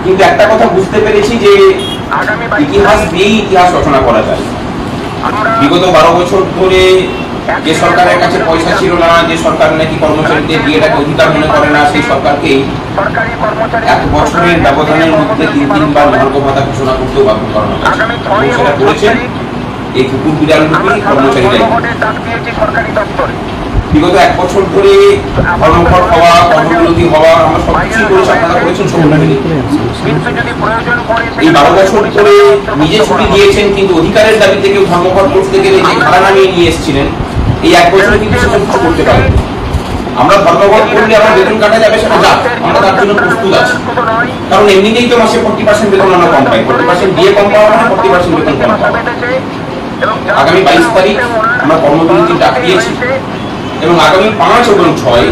কিন্তু একটা কথা বুঝতে পেরেছি যে ইতিহাস দিয়েই ইতিহাস রচনা করা যায়। বিগত 12 বছর ধরে যে সরকারের কাছে পয়সা ছিল না, যে সরকার নাকি কর্মচারীদের বিয়েটাকে অধিকার মনে করে না, সেই সরকারকে 1 বছরের ব্যবধানের মধ্যে 3বার মহার্ঘ ভাতা ঘোষণা করতেও বাধ্য করানো হয়েছে। সেটা করেছেন এই কুকুর বিড়াল রূপী কর্মচারীরাই। বিগত 1 বছর ধরে ধর্মঘট হওয়া, কর্মবিরতি হওয়া, আমরা সবকিছু করেছি, আপনারা করেছেন সবাই মিলে। এই 12 বছর ধরে নিজে ছুটি দিয়েছেন, কিন্তু অধিকারের দাবিতে কেউ ধর্মঘট করতে গেলে যে ভাড়া নামিয়ে নিয়ে এসেছিলেন, এই 1 বছরে কিন্তু সেটা কিছু করতে পারেন। আমরা ধর্মঘট করলে আমার বেতন কাটা যাবে, সেটা যাক, আমরা তার জন্য প্রস্তুত আছি। কারণ এমনিতেই তো মাসে 40% বেতন আমরা কম পাই, 40% দিয়ে কম পাওয়া মানে 40% বেতন কম পাওয়া। আগামী 22 তারিখ আমরা কর্মবিরতির ডাক দিয়েছি এবং আগামী 5 এবং 6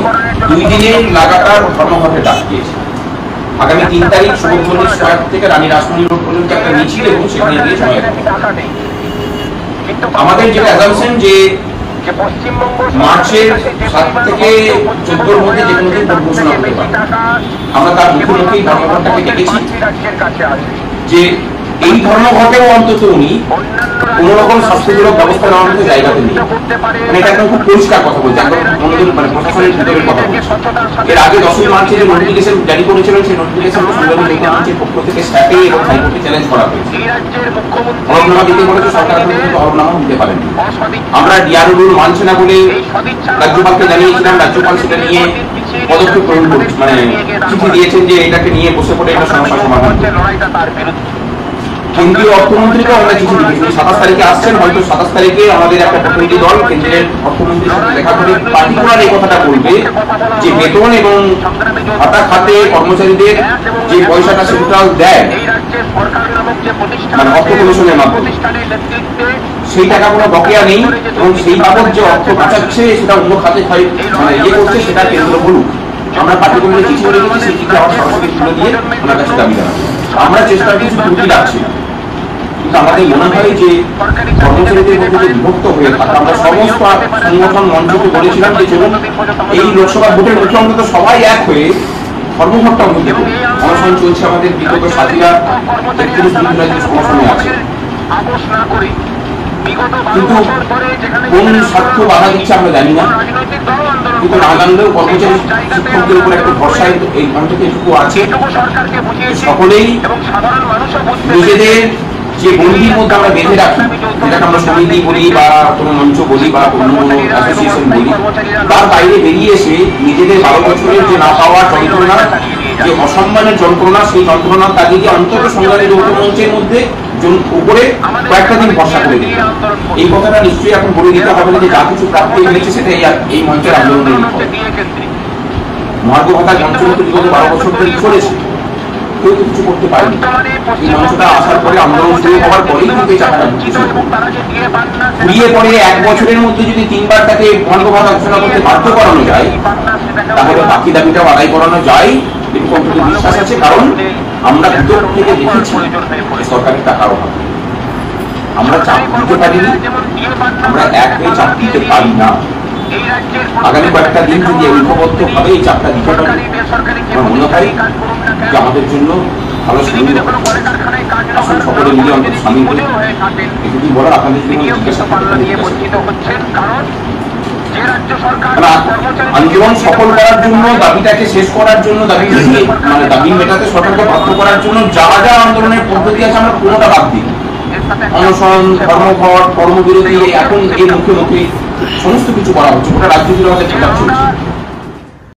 2 দিনের লাগাতার ধর্মঘটের ডাক দিয়েছি। আগামী 3 তারিখ সুবর্ণচন্দ্র স্কয়ার থেকে রানী রাসমণি রোড পর্যন্ত একটা মিছিল এবং সেখানে গিয়ে জমায়েত। আমাদের যেটা অ্যাজাম্পশন যে মার্চের 7 থেকে 14 মধ্যে যে কোনো দিন ভোট ঘোষণা করতে পারে। আমরা তার মুখোমুখি ধর্মঘটটাকে ডেকেছি যে এই ধর্মঘটেও অন্তত উনি কোন রকম শাস্তিমূলক ব্যবস্থা নেওয়ার মতো জায়গাতে নেই। মানে এটা একদম খুব পরিষ্কার কথা বলছে, একদম মানে প্রশাসনের ভিতরের কথা বলছে। এর আগে 10ই মার্চে যে নোটিফিকেশন জারি করেছিলেন, সেই নোটিফিকেশনকে সংগ্রামী মঞ্চের পক্ষ থেকে স্ট্যাটে এবং হাইকোর্টে চ্যালেঞ্জ করা হয়েছে। হলফনামা দিতে বলেছে, সরকার কিন্তু হলফনামা দিতে পারেন। আমরা ডিআরও রুল মানছে না বলে রাজ্যপালকে জানিয়েছিলাম, রাজ্যপাল সেটা নিয়ে পদক্ষেপ গ্রহণ করছে, মানে চিঠি দিয়েছেন যে এটাকে নিয়ে বসে পড়ে এটা সমস্যা সমাধান। কেন্দ্রীয় অর্থমন্ত্রীকেও আমরা চিঠি লিখেছি, 27 তারিখে আসছেন, হয়তো 27 তারিখে আমাদের একটা প্রতিনিধি দল কেন্দ্রের অর্থমন্ত্রীর সাথে দেখা করে পার্টিকুলার এই কথাটা বলবে যে বেতন এবং ভাতা খাতে কর্মচারীদের যে পয়সাটা সেন্ট্রাল দেয় মানে অর্থ কমিশনের মাধ্যমে, সেই টাকা কোনো বকেয়া নেই এবং সেই বাবদ যে অর্থ বাঁচাচ্ছে সেটা অন্য খাতে মানে ইয়ে করছে, সেটা কেন্দ্র বলুক। আমরা পার্টিকুলার চিঠি লিখেছি, সেই চিঠি আমার সরাসরি তুলে দিয়ে ওনার কাছে দাবি জানাবো। আমরা চেষ্টা করছি ত্রুটি রাখছি না, কিন্তু আমাদের মনে হয় যে কর্মচারীদের মধ্যে যে বিভক্ত হয়ে থাকে, আমরা সমস্ত সংগঠন মঞ্চকে বলেছিলাম যে চলুন এই লোকসভা ভোটের মুখে অন্তত সবাই এক হয়ে ধর্মঘটটা অন্তত অনশন চলছে আমাদের। বিগত সাথীরা 33 দিন ধরে সমর্থনে আছে, কিন্তু কোন স্বার্থ বাধা দিচ্ছে আমরা জানি না। কিন্তু না জানলেও কর্মচারী শিক্ষকদের উপর একটা ভরসা এই অন্তত এটুকু আছে, সকলেই নিজেদের যে গণ্ডির মধ্যে আমরা বেঁধে রাখি, যেটাকে আমরা সমিতি বলি বা কোনো মঞ্চ বলি বা অন্য কোনো অ্যাসোসিয়েশন বলি, তার বাইরে বেরিয়ে এসে নিজেদের 12 বছরের যে না পাওয়ার যন্ত্রণা, যে অসম্মানের যন্ত্রণা, সেই যন্ত্রণার তাগিদে অন্তত সংগ্রামী যৌথ মঞ্চের মধ্যে উপরে কয়েকটা দিন ভরসা করে দিই। এই কথাটা নিশ্চয়ই এখন বলে দিতে হবে যে যা কিছু প্রাপ্তি হয়েছে সেটা এই মঞ্চের আন্দোলনের মহার্ঘ ভাতা যন্ত্রণা বিগত 12 বছর ধরে চলেছে, কেউ কিছু করতে পারেনি। এই মঞ্চটা আসার পরে আন্দোলন শুরু হওয়ার পরেই কিন্তু এই চাকাটা ঘুরিয়ে পড়ে 1 বছরের মধ্যে যদি 3বার তাকে মহার্ঘ ভাতা ঘোষণা করতে বাধ্য করানো যায়, তাহলে বাকি দাবিটাও আদায় করানো যায় এরকম অন্তত বিশ্বাস আছে। কারণ আমরা ভিতর থেকে দেখেছি সরকারের টাকার অভাব, আমরা চাপ দিতে পারিনি, আমরা এক হয়ে চাপ দিতে পারি না। আগামী কয়েকটা দিন যদি ঐক্যবদ্ধ ভাবে এই চাপটা দিতে পারি, আমার মনে হয় যে আমাদের জন্য ভালো সুবিধা আসলে সকলে মিলে অন্তত সামিল করে এটুকু বলার আপনাদের জন্য জিজ্ঞাসা আন্দোলন সফল করার জন্য, দাবিটাকে শেষ করার জন্য, মানে দাবি মেটাতে সরকারকে বাধ্য করার জন্য যা যা আন্দোলনের পদ্ধতি আছে আমরা কোনোটা বাদ দিই। অনশন, ধর্মঘট, কর্মবিরতি, এখন এই মুখে মুখে সমস্ত কিছু করা হচ্ছে, গোটা রাজ্য জুড়ে আমাদের চেষ্টা চলছে।